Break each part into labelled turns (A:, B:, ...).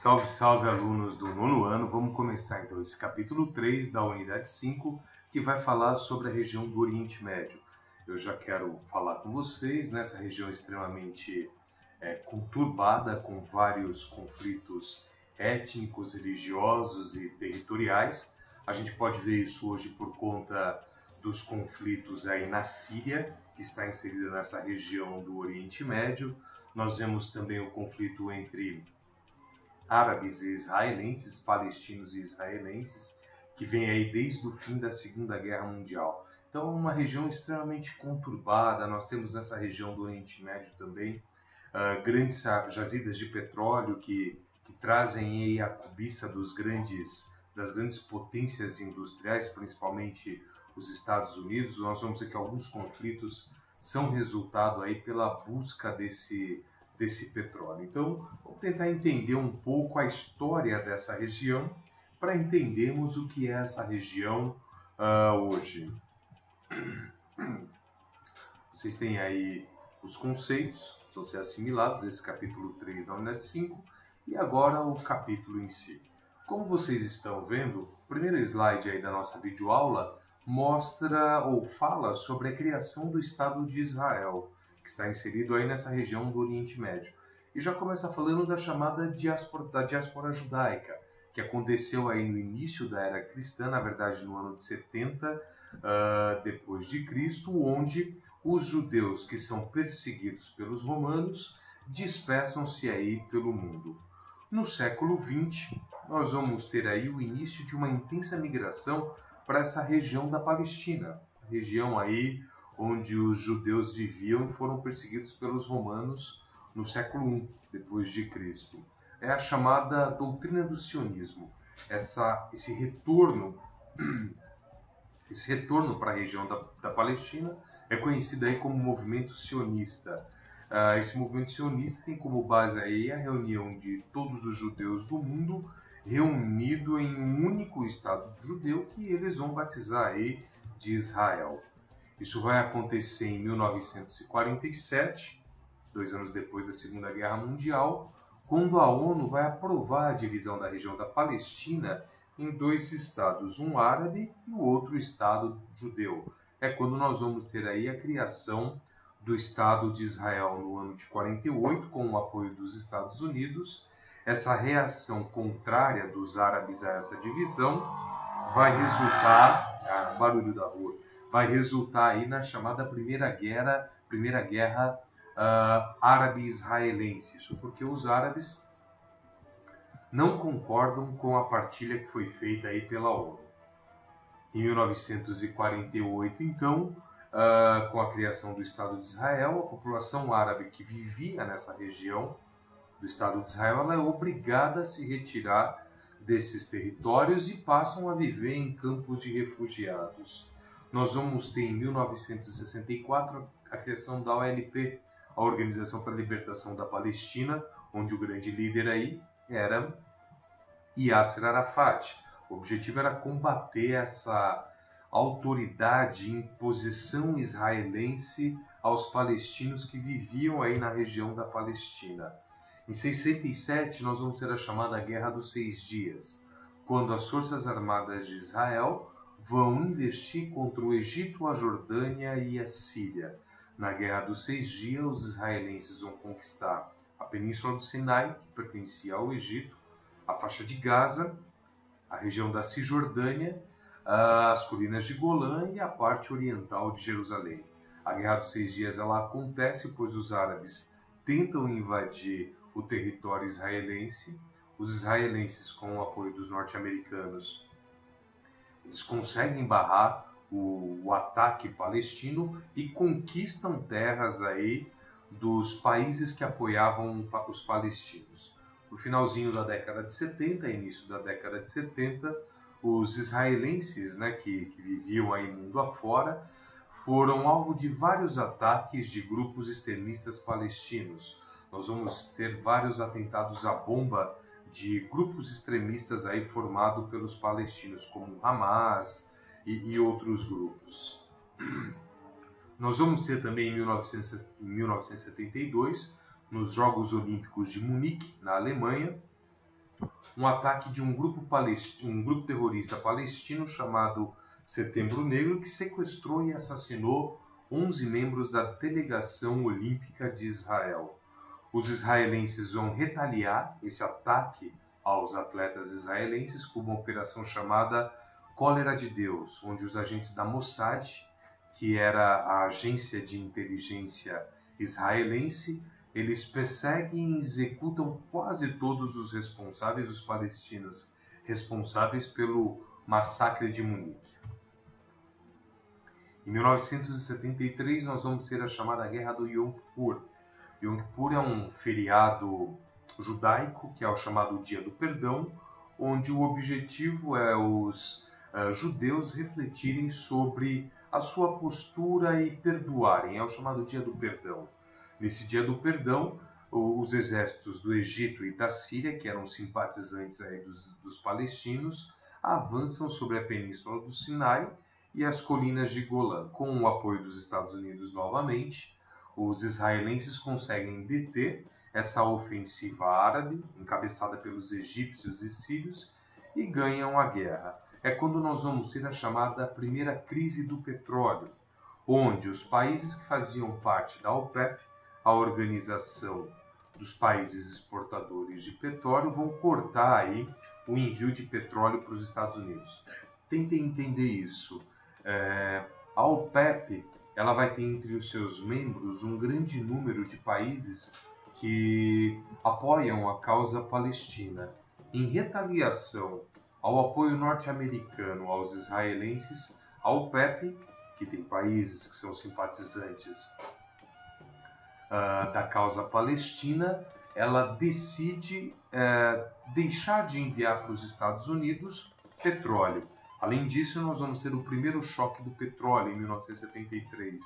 A: Salve, salve, alunos do nono ano! Vamos começar então esse capítulo 3 da unidade 5, que vai falar sobre a região do Oriente Médio. Eu já quero falar com vocês nessa região extremamente conturbada, com vários conflitos étnicos, religiosos e territoriais. A gente pode ver isso hoje por conta dos conflitos aí na Síria, que está inserida nessa região do Oriente Médio. Nós vemos também o conflito entre árabes e israelenses, palestinos e israelenses, que vem aí desde o fim da Segunda Guerra Mundial. Então, uma região extremamente conturbada. Nós temos nessa região do Oriente Médio também grandes jazidas de petróleo que trazem aí a cobiça das grandes potências industriais, principalmente os Estados Unidos. Nós vamos ver que alguns conflitos são resultado aí pela busca desse petróleo. Então, vamos tentar entender um pouco a história dessa região para entendermos o que é essa região hoje. Vocês têm aí os conceitos, vão ser assimilados nesse capítulo 3 da unidade 5, e agora o capítulo em si. Como vocês estão vendo, o primeiro slide aí da nossa videoaula mostra ou fala sobre a criação do Estado de Israel, que está inserido aí nessa região do Oriente Médio. E já começa falando da chamada diáspora judaica, que aconteceu aí no início da era cristã, na verdade no ano de 70 depois de Cristo, onde os judeus que são perseguidos pelos romanos dispersam-se aí pelo mundo. No século XX, nós vamos ter aí o início de uma intensa migração para essa região da Palestina, a região aí onde os judeus viviam e foram perseguidos pelos romanos no século I depois de Cristo. É a chamada doutrina do sionismo. Esse retorno para a região da Palestina é conhecido aí como movimento sionista. Esse movimento sionista tem como base aí a reunião de todos os judeus do mundo reunido em um único Estado judeu que eles vão batizar aí de Israel. Isso vai acontecer em 1947, 2 anos depois da Segunda Guerra Mundial, quando a ONU vai aprovar a divisão da região da Palestina em 2 estados, um árabe e o outro estado judeu. É quando nós vamos ter aí a criação do Estado de Israel no ano de 48, com o apoio dos Estados Unidos. Essa reação contrária dos árabes a essa divisão vai resultar, barulho da rua, vai resultar aí na chamada Primeira Guerra árabe-israelense. Isso porque os árabes não concordam com a partilha que foi feita aí pela ONU. Em 1948, então, com a criação do Estado de Israel, a população árabe que vivia nessa região do Estado de Israel ela é obrigada a se retirar desses territórios e passam a viver em campos de refugiados. Nós vamos ter em 1964 a criação da OLP, a Organização para a Libertação da Palestina, onde o grande líder aí era Yasser Arafat. O objetivo era combater essa autoridade e imposição israelense aos palestinos que viviam aí na região da Palestina. Em 67, nós vamos ter a chamada Guerra dos 6 Dias, quando as Forças Armadas de Israel vão investir contra o Egito, a Jordânia e a Síria. Na Guerra dos 6 Dias, os israelenses vão conquistar a Península do Sinai, que pertencia ao Egito, a faixa de Gaza, a região da Cisjordânia, as colinas de Golã e a parte oriental de Jerusalém. A Guerra dos 6 Dias ela acontece pois os árabes tentam invadir o território israelense. Os israelenses, com o apoio dos norte-americanos, eles conseguem barrar o ataque palestino e conquistam terras aí dos países que apoiavam os palestinos. No finalzinho da década de 70, início da década de 70, os israelenses, que viviam aí mundo afora, foram alvo de vários ataques de grupos extremistas palestinos. Nós vamos ter vários atentados à bomba de grupos extremistas aí formados pelos palestinos, como Hamas e outros grupos. Nós vamos ter também em 1972, nos Jogos Olímpicos de Munique, na Alemanha, um ataque de um grupo terrorista palestino chamado Setembro Negro, que sequestrou e assassinou 11 membros da delegação olímpica de Israel. Os israelenses vão retaliar esse ataque aos atletas israelenses com uma operação chamada Cólera de Deus, onde os agentes da Mossad, que era a agência de inteligência israelense, eles perseguem e executam quase todos os responsáveis, os palestinos responsáveis pelo massacre de Munique. Em 1973, nós vamos ter a chamada Guerra do Yom Kippur. Yom Kippur é um feriado judaico, que é o chamado Dia do Perdão, onde o objetivo é os judeus refletirem sobre a sua postura e perdoarem. É o chamado Dia do Perdão. Nesse Dia do Perdão, os exércitos do Egito e da Síria, que eram simpatizantes aí dos palestinos, avançam sobre a península do Sinai e as colinas de Golã. Com o apoio dos Estados Unidos novamente, os israelenses conseguem deter essa ofensiva árabe, encabeçada pelos egípcios e sírios, e ganham a guerra. É quando nós vamos ter a chamada primeira crise do petróleo, onde os países que faziam parte da OPEP, a organização dos países exportadores de petróleo, vão cortar aí o envio de petróleo para os Estados Unidos. Tentem entender isso. A OPEP, ela vai ter entre os seus membros um grande número de países que apoiam a causa palestina. Em retaliação ao apoio norte-americano aos israelenses, a OPEP, que tem países que são simpatizantes da causa palestina, ela decide deixar de enviar para os Estados Unidos petróleo. Além disso, nós vamos ter o primeiro choque do petróleo em 1973,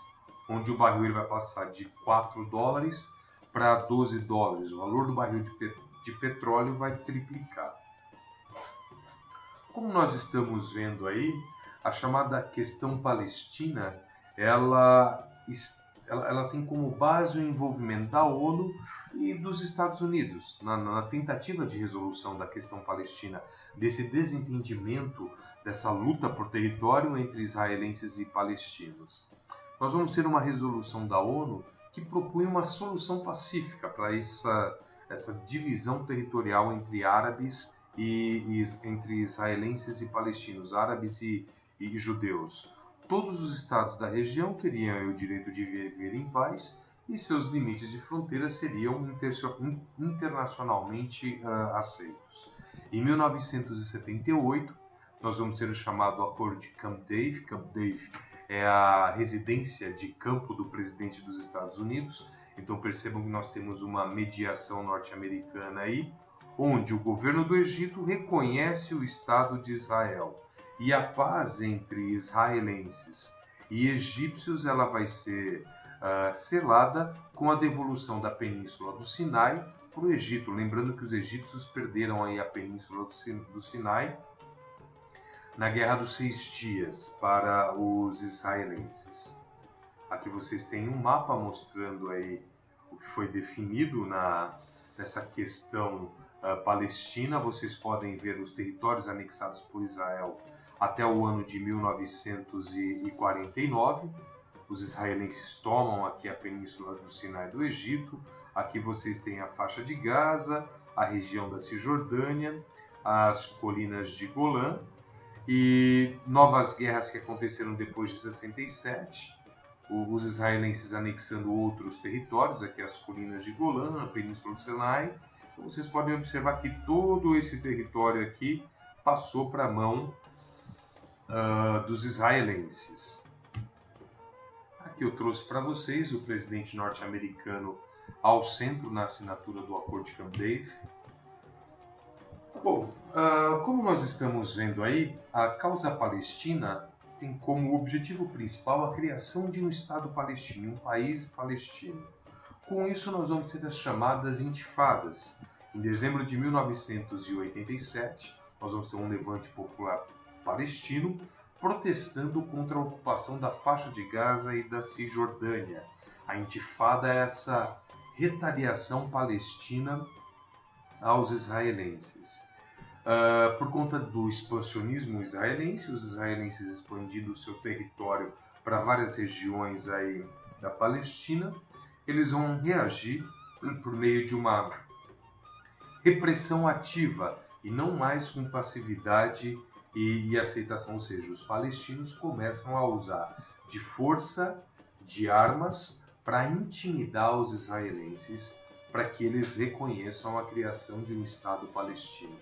A: onde o barril vai passar de 4 dólares para 12 dólares. O valor do barril de petróleo vai triplicar. Como nós estamos vendo aí, a chamada questão palestina, ela tem como base o envolvimento da ONU e dos Estados Unidos na tentativa de resolução da questão palestina, desse desentendimento, dessa luta por território entre israelenses e palestinos. Nós vamos ter uma resolução da ONU que propõe uma solução pacífica para essa divisão territorial entre árabes e entre israelenses e palestinos, árabes e judeus. Todos os estados da região teriam o direito de viver em paz e seus limites de fronteira seriam internacionalmente aceitos. Em 1978, nós vamos ter o chamado Acordo de Camp David. Camp David é a residência de campo do presidente dos Estados Unidos. Então percebam que nós temos uma mediação norte-americana aí, onde o governo do Egito reconhece o Estado de Israel. E a paz entre israelenses e egípcios ela vai ser selada com a devolução da península do Sinai para o Egito. Lembrando que os egípcios perderam aí a península do Sinai na Guerra dos 6 Dias para os israelenses. Aqui vocês têm um mapa mostrando aí o que foi definido nessa questão palestina. Vocês podem ver os territórios anexados por Israel até o ano de 1949. Os israelenses tomam aqui a península do Sinai do Egito. Aqui vocês têm a faixa de Gaza, a região da Cisjordânia, as colinas de Golã e novas guerras que aconteceram depois de 67. Os israelenses anexando outros territórios, aqui as colinas de Golã, a península do Sinai. Então vocês podem observar que todo esse território aqui passou para a mão dos israelenses. Aqui eu trouxe para vocês o presidente norte-americano ao centro na assinatura do Acordo de Camp David. Bom, como nós estamos vendo aí, a causa palestina tem como objetivo principal a criação de um Estado palestino, um país palestino. Com isso nós vamos ter as chamadas intifadas. Em dezembro de 1987, nós vamos ter um levante popular palestino protestando contra a ocupação da faixa de Gaza e da Cisjordânia. A intifada é essa retaliação palestina aos israelenses. Por conta do expansionismo israelense, os israelenses expandindo o seu território para várias regiões aí da Palestina, eles vão reagir por meio de uma repressão ativa e não mais com passividade e aceitação, ou seja, os palestinos começam a usar de força, de armas, para intimidar os israelenses, para que eles reconheçam a criação de um Estado palestino.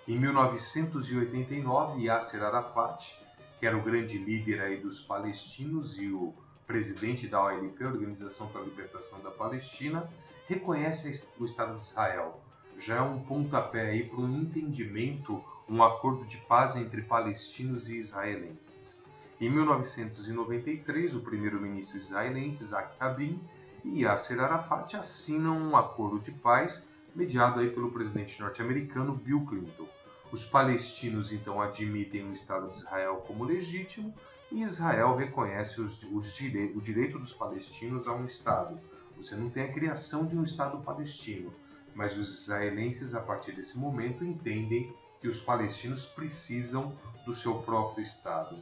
A: Em 1989, Yasser Arafat, que era o grande líder aí dos palestinos e o presidente da OLP, Organização para a Libertação da Palestina, reconhece o Estado de Israel. Já é um pontapé aí para um entendimento, um acordo de paz entre palestinos e israelenses. Em 1993, o primeiro-ministro israelense, Isaac Rabin, e Yasser Arafat assinam um acordo de paz mediado aí pelo presidente norte-americano Bill Clinton. Os palestinos então admitem o Estado de Israel como legítimo e Israel reconhece o direito dos palestinos a um Estado. Você não tem a criação de um Estado palestino, mas os israelenses, a partir desse momento, entendem que os palestinos precisam do seu próprio Estado.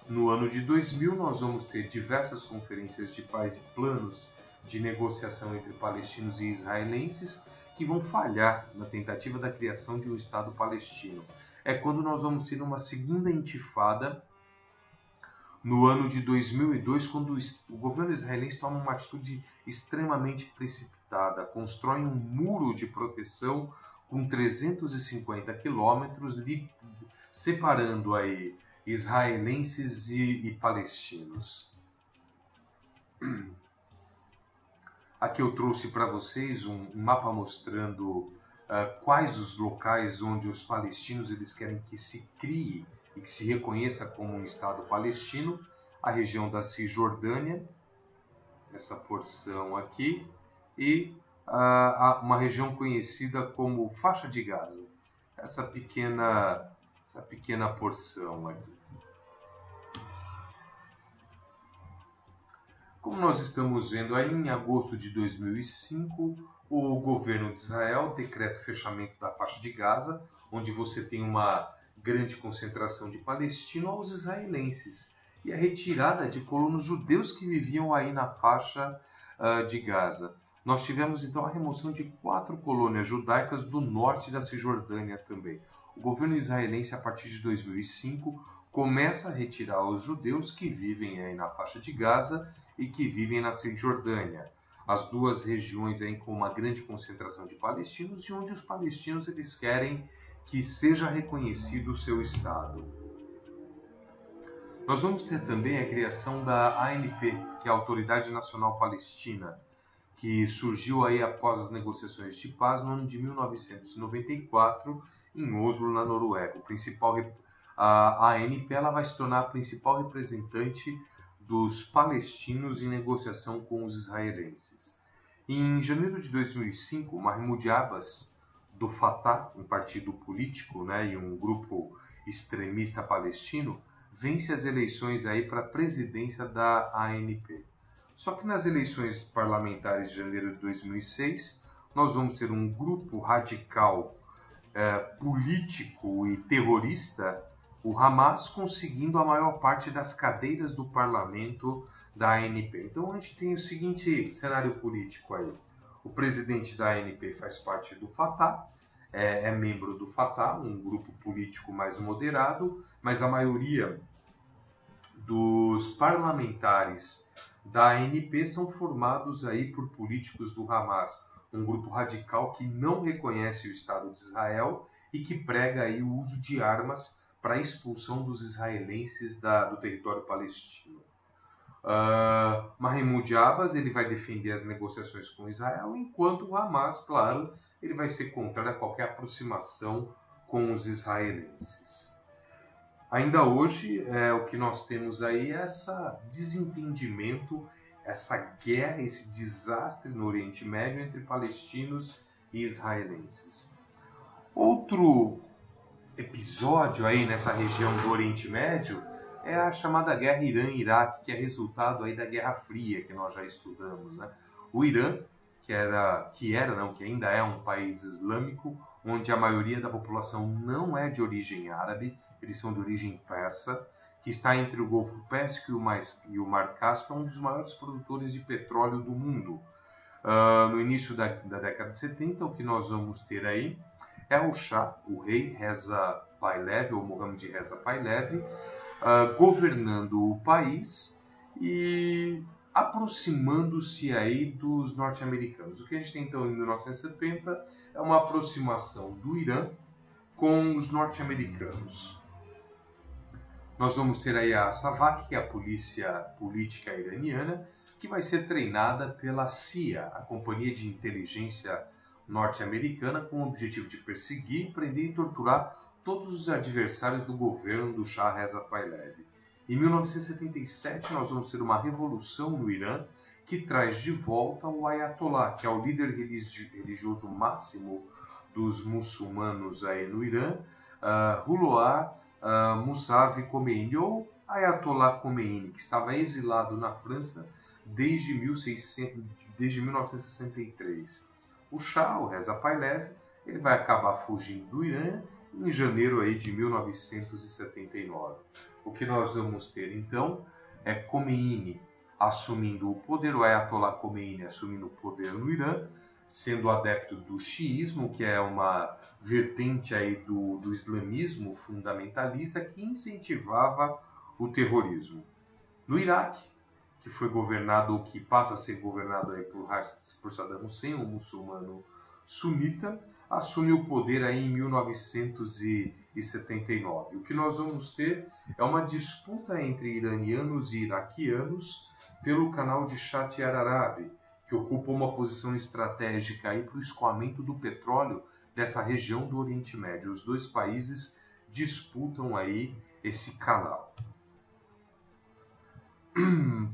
A: No ano de 2000, nós vamos ter diversas conferências de paz e planos de negociação entre palestinos e israelenses que vão falhar na tentativa da criação de um Estado palestino. É quando nós vamos ter uma segunda intifada no ano de 2002, quando o governo israelense toma uma atitude extremamente precipitada, constrói um muro de proteção com 350 quilômetros, separando aí israelenses e palestinos. Aqui eu trouxe para vocês um mapa mostrando quais os locais onde os palestinos eles querem que se crie e que se reconheça como um Estado palestino. A região da Cisjordânia, essa porção aqui, e uma região conhecida como Faixa de Gaza, essa pequena porção aqui. Como nós estamos vendo aí, em agosto de 2005, o governo de Israel decreta o fechamento da faixa de Gaza, onde você tem uma grande concentração de palestinos aos israelenses, e a retirada de colonos judeus que viviam aí na faixa de Gaza. Nós tivemos então a remoção de 4 colônias judaicas do norte da Cisjordânia também. O governo israelense, a partir de 2005, começa a retirar os judeus que vivem aí na faixa de Gaza e que vivem na Cisjordânia, as duas regiões aí com uma grande concentração de palestinos e onde os palestinos eles querem que seja reconhecido o seu Estado. Nós vamos ter também a criação da ANP, que é a Autoridade Nacional Palestina, que surgiu aí após as negociações de paz no ano de 1994 em Oslo, na Noruega. A ANP ela vai se tornar a principal representante dos palestinos em negociação com os israelenses. Em janeiro de 2005, Mahmoud Abbas, do Fatah, um partido político, e um grupo extremista palestino, vence as eleições aí para a presidência da ANP. Só que nas eleições parlamentares de janeiro de 2006, nós vamos ter um grupo radical político e terrorista, o Hamas, conseguindo a maior parte das cadeiras do parlamento da ANP. Então a gente tem o seguinte cenário político aí. O presidente da ANP faz parte do Fatah, é membro do Fatah, um grupo político mais moderado, mas a maioria dos parlamentares da ANP são formados aí por políticos do Hamas, um grupo radical que não reconhece o Estado de Israel e que prega aí o uso de armas para a expulsão dos israelenses do território palestino. Mahmoud Abbas ele vai defender as negociações com Israel, enquanto o Hamas, claro, ele vai ser contrário a qualquer aproximação com os israelenses. Ainda hoje, o que nós temos aí é esse desentendimento, essa guerra, esse desastre no Oriente Médio entre palestinos e israelenses. Outro episódio aí nessa região do Oriente Médio é a chamada Guerra Irã-Iraque, que é resultado aí da Guerra Fria, que nós já estudamos, O Irã, que ainda é um país islâmico, onde a maioria da população não é de origem árabe, eles são de origem persa, que está entre o Golfo Pérsico e o Mar Cáspio, é um dos maiores produtores de petróleo do mundo. No início da década de 70, o que nós vamos ter aí é o Shah, o rei Reza Pahlavi, ou Mohammad Reza Pahlavi, governando o país e aproximando-se aí dos norte-americanos. O que a gente tem então em 1970 é uma aproximação do Irã com os norte-americanos. Nós vamos ter aí a SAVAK, que é a polícia política iraniana, que vai ser treinada pela CIA, a Companhia de Inteligência Norte-Americana, com o objetivo de perseguir, prender e torturar todos os adversários do governo do Shah Reza Pahlavi. Em 1977, nós vamos ter uma revolução no Irã que traz de volta o Ayatollah, que é o líder religioso máximo dos muçulmanos aí no Irã, Ruhollah Mousavi Khomeini, ou Ayatollah Khomeini, que estava exilado na França desde 1963. O Shah, o Reza Pahlavi, ele vai acabar fugindo do Irã em janeiro aí de 1979. O que nós vamos ter então é Khomeini assumindo o poder, o Ayatollah Khomeini assumindo o poder no Irã, sendo adepto do xiismo, que é uma vertente aí do islamismo fundamentalista que incentivava o terrorismo. No Iraque, que foi governado, ou que passa a ser governado aí por Saddam Hussein, um muçulmano sunita, assume o poder aí em 1979. O que nós vamos ter é uma disputa entre iranianos e iraquianos pelo canal de Shatt al-Arab, que ocupa uma posição estratégica para o escoamento do petróleo dessa região do Oriente Médio. Os dois países disputam aí esse canal.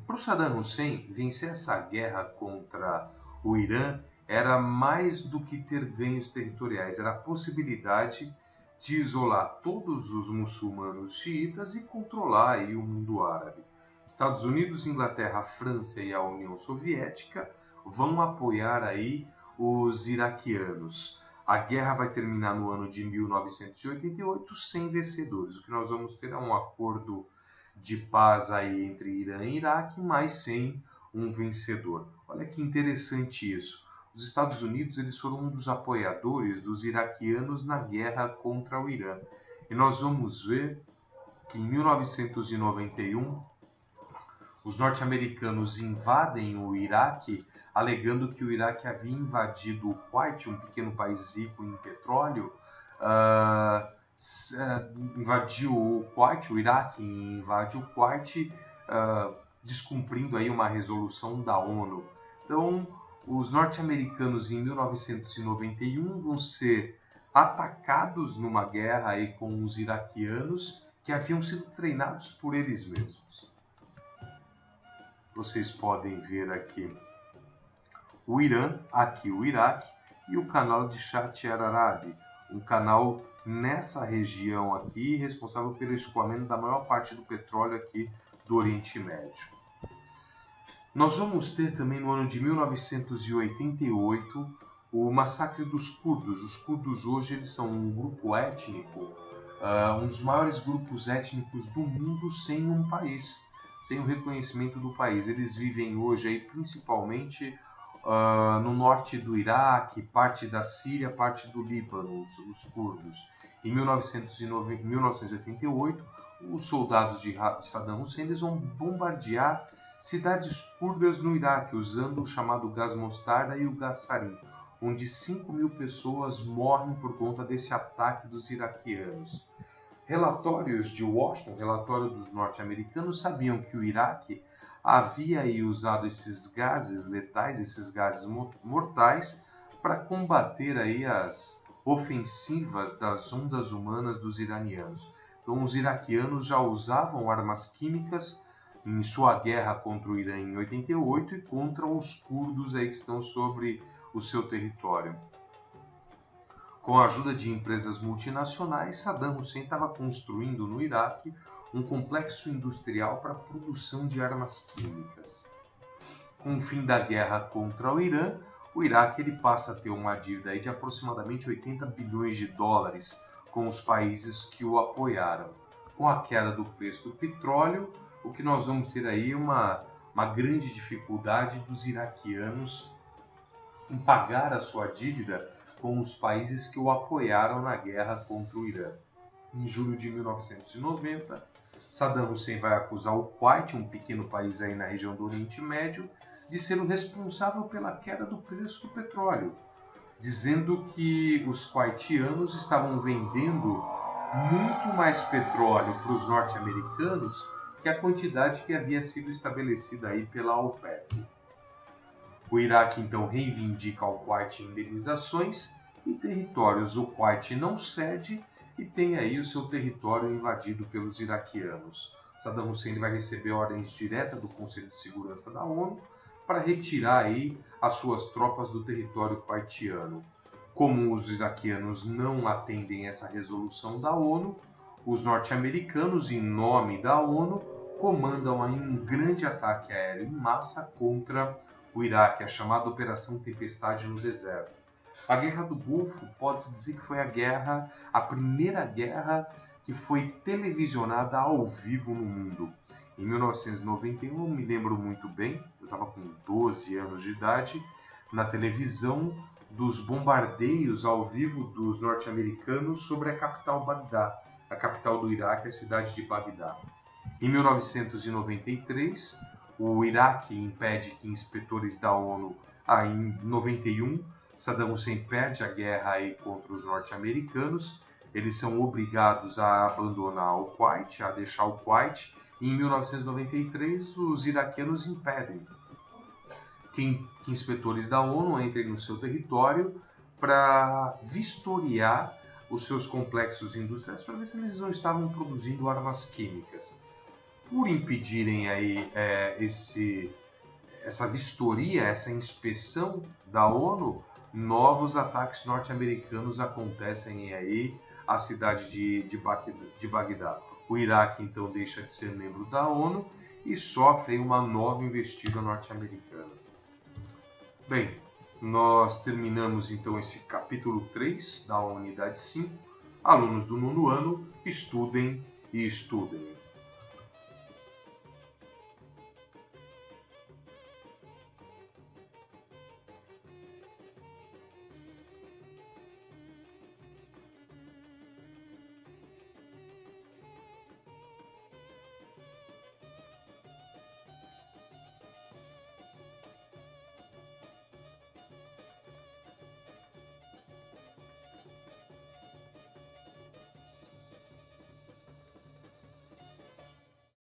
A: Para o Saddam Hussein, vencer essa guerra contra o Irã era mais do que ter ganhos territoriais, era a possibilidade de isolar todos os muçulmanos xiitas e controlar aí o mundo árabe. Estados Unidos, Inglaterra, França e a União Soviética vão apoiar aí os iraquianos. A guerra vai terminar no ano de 1988 sem vencedores. O que nós vamos ter é um acordo de paz aí entre Irã e Iraque, mas sem um vencedor. Olha que interessante isso. Os Estados Unidos eles foram um dos apoiadores dos iraquianos na guerra contra o Irã. E nós vamos ver que em 1991 os norte-americanos invadem o Iraque, alegando que o Iraque havia invadido o Kuwait, um pequeno país rico em petróleo, invadiu o Kuwait, o Iraque invade o Kuwait, descumprindo aí uma resolução da ONU. Então, os norte-americanos em 1991 vão ser atacados numa guerra aí com os iraquianos que haviam sido treinados por eles mesmos. Vocês podem ver aqui o Irã, aqui o Iraque e o canal de Shatt al-Arab, um canal nessa região aqui responsável pelo escoamento da maior parte do petróleo aqui do Oriente Médio. Nós vamos ter também no ano de 1988 o massacre dos curdos. Os curdos hoje eles são um grupo étnico, um dos maiores grupos étnicos do mundo sem um país, sem o reconhecimento do país. Eles vivem hoje aí principalmente no norte do Iraque, parte da Síria, parte do Líbano, os curdos. Em 1988, os soldados de Saddam Hussein eles vão bombardear cidades curdas no Iraque, usando o chamado gás mostarda e o gás sarin, onde 5.000 pessoas morrem por conta desse ataque dos iraquianos. Relatórios de Washington, relatório dos norte-americanos, sabiam que o Iraque havia aí usado esses gases letais, esses gases mortais, para combater aí as ofensivas das ondas humanas dos iranianos. Então, os iraquianos já usavam armas químicas em sua guerra contra o Irã em 88 e contra os curdos aí que estão sobre o seu território. Com a ajuda de empresas multinacionais, Saddam Hussein estava construindo no Iraque um complexo industrial para a produção de armas químicas. Com o fim da guerra contra o Irã, o Iraque ele passa a ter uma dívida aí de aproximadamente 80 bilhões de dólares com os países que o apoiaram. Com a queda do preço do petróleo, o que nós vamos ter aí uma grande dificuldade dos iraquianos em pagar a sua dívida com os países que o apoiaram na guerra contra o Irã. Em julho de 1990, Saddam Hussein vai acusar o Kuwait, um pequeno país aí na região do Oriente Médio, de ser o responsável pela queda do preço do petróleo, dizendo que os kuwaitianos estavam vendendo muito mais petróleo para os norte-americanos que a quantidade que havia sido estabelecida aí pela OPEP. O Iraque então reivindica ao Kuwait indenizações e territórios. O Kuwait não cede e tem aí o seu território invadido pelos iraquianos. Saddam Hussein vai receber ordens diretas do Conselho de Segurança da ONU para retirar aí as suas tropas do território kuwaitiano. Como os iraquianos não atendem essa resolução da ONU, os norte-americanos, em nome da ONU, comandam aí um grande ataque aéreo em massa contra o Iraque, a chamada Operação Tempestade no Deserto. A Guerra do Golfo pode-se dizer que foi a primeira guerra que foi televisionada ao vivo no mundo. Em 1991, me lembro muito bem, eu estava com 12 anos de idade, na televisão, dos bombardeios ao vivo dos norte-americanos sobre a capital Bagdá, a capital do Iraque, a cidade de Bagdá. Em 1993, o Iraque impede que inspetores da ONU, em 91, Saddam Hussein perde a guerra aí contra os norte-americanos, eles são obrigados a abandonar o Kuwait, a deixar o Kuwait, e em 1993 os iraquianos impedem que inspetores da ONU entrem no seu território para vistoriar os seus complexos industriais para ver se eles não estavam produzindo armas químicas. Por impedirem aí essa vistoria, essa inspeção da ONU, novos ataques norte-americanos acontecem aí à cidade de Bagdá. O Iraque então deixa de ser membro da ONU e sofre uma nova investida norte-americana. Bem, nós terminamos então esse capítulo 3 da unidade 5. Alunos do 9º ano, estudem e estudem.